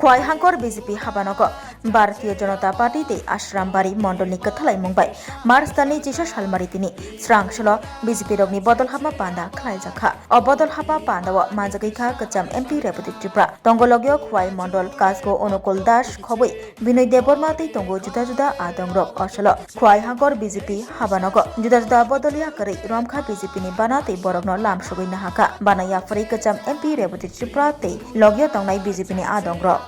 Khowai হাঙ্কর BJP হাবানগ Bharatiya Janata party ते आश्रामबारी मंडलनि कथालाय मुंबाय मार्च दाननि 13 सालमारि तिनि स्रांसलो बीजेपी रगनि बदल हाबा पांदा खलायजाखा अ बदल हाबा पांदाव मानजागैखा कचाम एमपी रेपुटिक त्रिपुरा तंगलगियो खवाई मंडल कासगो अनुकूल दास खबै बिनय देबबर्मा तै तंगो जुदा जुदा आदंग्रक असलो खवाई हांकर बीजेपी हाबानग जुदा जुदा बदलिया करै रमखा बीजेपी नि बाना तै बरगनो लामसुगै नाहाका बानाया फरै कचाम एमपी रेपुटिक त्रिपुरा तै लगियो तंगनाय बीजेपी नि आदंग्रक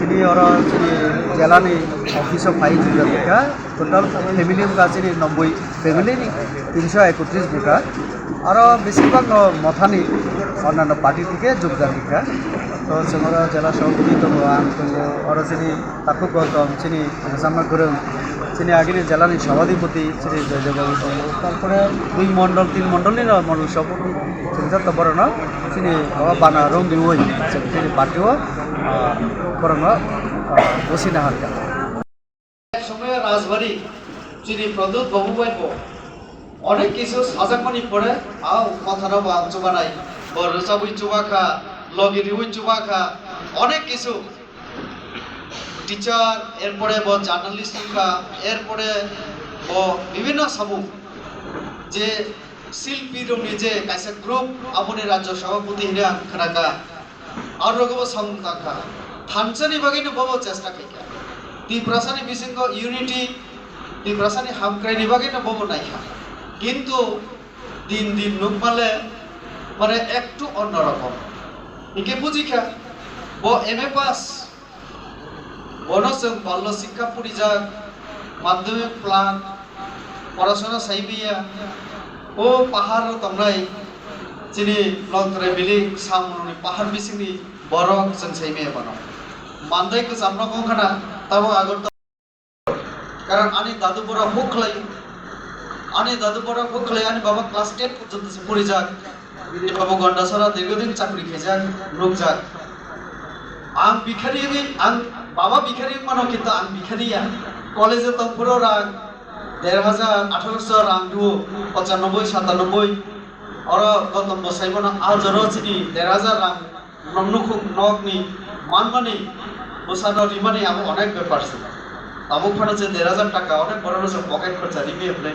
ini orang sini jalani office of fight juga mereka total family mereka sini 90 family ni 331 mereka orang বেশিরভাগ মথানি অন্যান্য পার্টি থেকে যোগদান mereka তো semua jala সভাপতি তো orang sini takut Gautam sini sama গরম sini আগিনে jalani সভাপতি sini জয়জগল তারপরে দুই মন্ডল তিন মন্ডল নি মন্ডল সভাপতি চিন্তা তো বড় না sini বানা রং দিওই sini পার্টিও করোনা বসিনা হালকা এক সময় রাজবাড়ি যিনি প্রদূত বাবু বাইব অনেক কিছু সাজাকমানি পরে আও কথাটা বাঞ্চ বানাই বরসাবুই চুবাখা লগিরিউই চুবাখা অনেক কিছু টিচার এরপরে ব জার্নালিস্ট কা এরপরে ব বিভিন্ন সামু যে শিল্পী রঙে যে কাইসা গ্রুপ আপনি রাজ্য সভাপতি হিরা খানাকা আর রকম সংখ্যা থানসানি বাগিনো ববো চেষ্টা খাইকা তিপ্রাসানি বিসিঙ্গ ইউনিটি তিপ্রাসানি হামক্রাইনি বাগিনো ববো নাইকা কিন্তু দিন দিন নুকমালে মানে একটু অন্যরকম ইকে বুঝিখা ব এমএ পাস বনসং বাল্য শিক্ষা পরিযাক মাধ্যমিক প্লান পড়াশোনা সাইবিয়া ও পাহাড় তমরাই যিনি লংতরে বিলিং সামুনি পাহাড় বিসিংনি বরং जों সাইমে বানো মানদাইকে জামনা গংখানা তাও আগর কারণ আনি দাদু বড় হুকলাই আনি বাবা ক্লাস 10 পর্যন্ত পড়ি যাক বাবা গন্ডাছড়া দীর্ঘদিন চাকরি খেজাক রুকজাক আং ভিখারি আং বাবা ভিখারি মানো কিন্তু আং ভিখারিয়া কলেজে তো পুরো রাগ 10,000 1800 রাং দু 95 97 और गौतम बसाइबना आजरो चिनी 10,000 रां नमनुखु नगनि मानमानि बसानो रिमानि आबो अनेक ব্যাপার ছিল आबो फानो जे 10,000 টাকা অনেক বড় বড় পকেট খরচা দিবি আপনি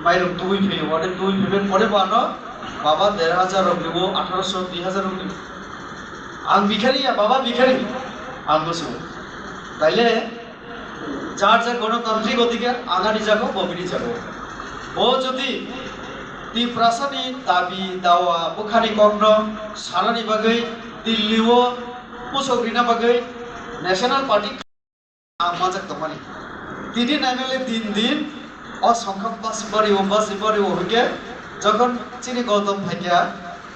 মাইরো দুই ফে অনেক দুই ফে পরে বানো বাবা 10,000 রগলিবো 1800 2000 রগলিবো আং ভিখারিয়া বাবা ভিখারি আং বসু তাইলে যার যার গণতান্ত্রিক অধিকার আগানি যাবো ববিনি যাবো ও যদি তিপ্রাসানি দাবি দাওয়া বুখানি কগ্ন সারানি বাগৈ দিল্লিও পুসগ্রিনা বাগৈ ন্যাশনাল পার্টি আমাজাক তমানি তিনি নাইলে দিন দিন অসংখ্যক বাসিবারি হইকে যখন চিনি গৌতম ভাইয়া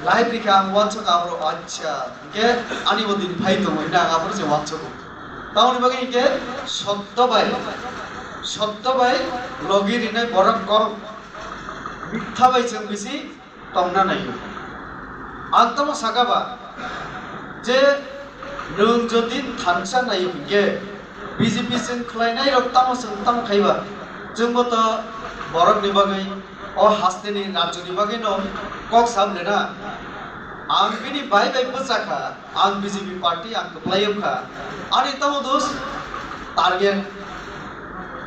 লাইব্রেরিকা ওয়ানছক আবর আচ্ছা কে আনিব দিন ভাই তো হইনা আবর যে ওয়ানছক তাওনি বাগৈ কে সত্যবাই লগিরিনে বরক কম মিথ্যা বাইছেন বেশি তমনা নাই আন্তম সাগাবা যে নং যদি থানসা নাই গে বিজেপি जों খলাইনাই রক্তাম সন্তাম খাইবা जोंबो তো বরক নিবাগৈ ও হাসতেনি রাজ্য নিবাগৈ ন কক সামলে না आं बिनि बाय बसाखा आं बीजेपी पार्टी आं खलायखा आनि तमो दोस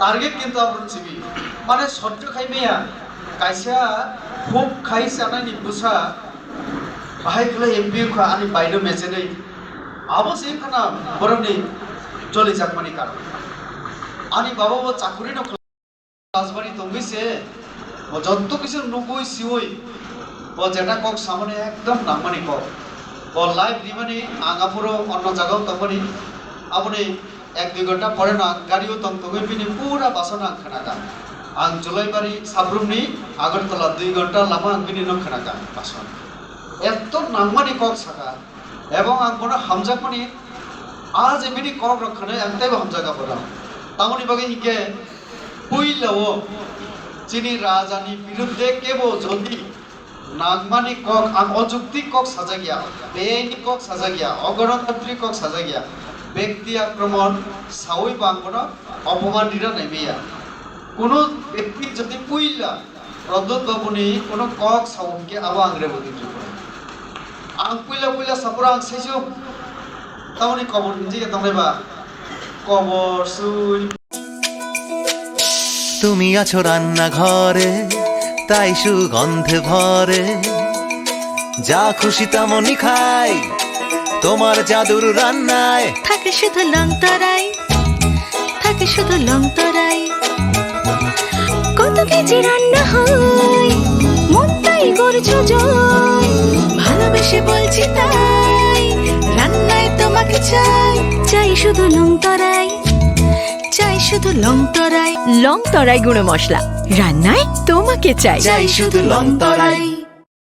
टारगेट किन्तु आपन सिबि माने सट्ट खाइमेया कायसा खूब खाइस जानायनि बुसा बाहाय खला एमपी खा आनि बायदो मेसेनै आबो से खाना बरमनि चले जाकमानि कारण आनि बाबाबो चाकुरि न राजबाड़ी तंगिसे ও যত কিছু নুগুই সিওই ও যেটা কক সামনে একদম নামানি কক ও লাইভ দিমানি আগাপুরো অন্য জায়গাও তমনি আপনি 1-2 ঘন্টা পরে না গাড়িও তংতগৈ পিনি পুরা বাসনা খানাকা आं जुलाइबारी साब्रुमनि आगरतला 2 घंटा लामा आं बिनि न खानाका बासन एत नांगमानि कक साका एवं आं बनो हामजाकमानि आज बिनि कक रखने अंतैबो हामजाका बरा तामनि बागे हिके पुइलाओ चिनी राजानि बिरुद्धे केबो जल्दी नागमानि कक आं अजुक्ति कक साजा गया बेनि कक साजा गया अगणतान्त्रिक कक साजा गया व्यक्ति आक्रमण सावै बांगनो अपमान दिरा नाइबिया কোনো ব্যক্তি যদি পুইলা রদ্দত বাবুনি কোনো কক সাউনকে আবো আংরে বদি আং পুইলা সাপুরা আং সেজো তামনি কবর নিজে তামরেবা কবর সুই তুমি আছো রান্নাঘরে তাই সুগন্ধে ভরে যা খুশি তেমনই খাই তোমার জাদুর রান্নায় থাকে শুধু লং তরাই থাকে শুধু লং তরাই কত কেজি রান্না হয় মন তাই করছো জয় ভালোবেসে বলছি তাই রান্নায় তোমাকে চাই চাই শুধু লং তরাই চাই শুধু লং তরাই গুঁড়ো মশলা রান্নায় তোমাকে চাই চাই শুধু লং তরাই।